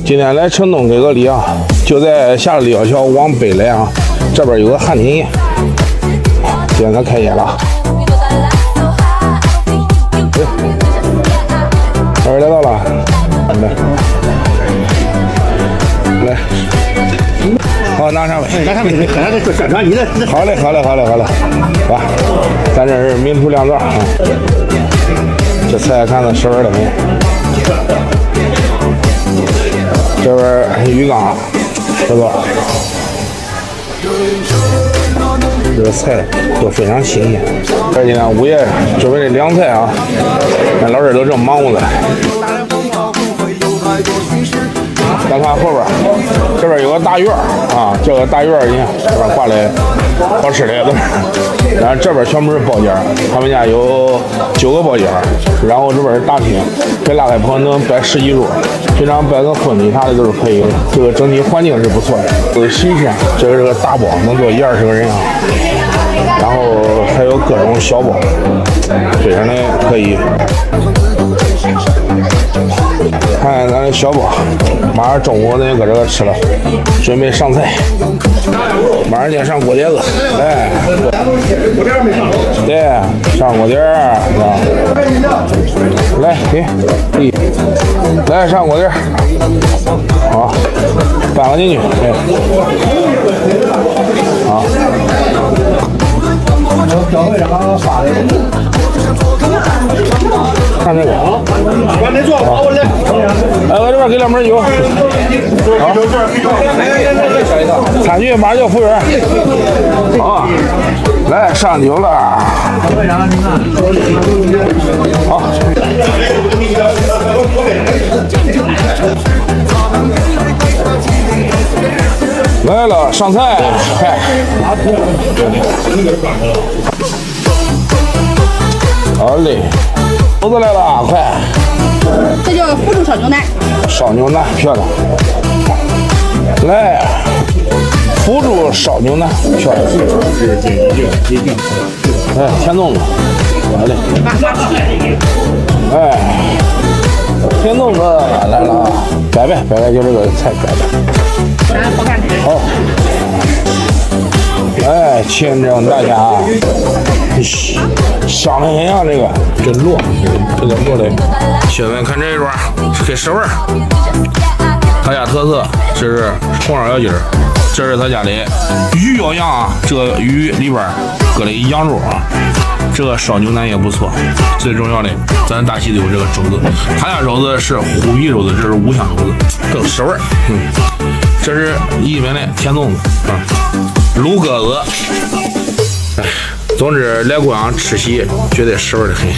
今天来城东给个礼啊，就在下了立交桥往北来啊，这边有个汉庭宴，今天咱开业了。这边来到了，来，好拿上呗，拿上呗，可能是宣传你的。好嘞，来，咱这是名厨两道啊，这菜看着十分的美。这边鱼缸，这个菜都非常新鲜。这今天午夜准备的凉菜啊，俺老师都正忙活着。咱看后边，这边有个大院啊，这个大院你看这边挂来好吃的都是，然后这边全部是包间，他们家有9个包间，然后这边是大厅，这拉开棚能摆10几桌，平常摆个婚礼啥的都是可以的。这个整体环境是不错的，都是新鲜。这个是个大包，能坐10-20个人啊，然后还有各种小包，非常的可以。看咱的小包，马上中午咱就搁这个吃了，准备上菜，马上就上锅碟子，来，对，上锅碟儿，来，给，来上锅碟儿，好，搬了进去，哎，好。看这个，完没做好，我来。哎，我这边给2盆油。好，餐具马上就服务员。好，来上酒了。好。来了，上菜，快。好嘞，猴子来了，快！这叫腐竹烧牛腩。烧牛腩漂亮，来，腐竹烧牛腩漂亮。哎，甜粽子，好嘞。哎，甜粽子来了，摆就这个菜摆。好。哎，清蒸大虾，香的很呀！这个这落的，兄弟们看这一桌是给10味儿，他家特色这是红烧小鸡儿，这是他家的鱼腰羊啊，这个鱼里边搁了一羊肉啊，这个烧牛腩也不错。最重要的，咱大溪都有这个肘子，他家肘子是虎皮肘子，这是五香肘子，更10味儿。这是一名的甜粽子啊。卤鸽子，哎，总之来贵阳吃席绝对10味的很。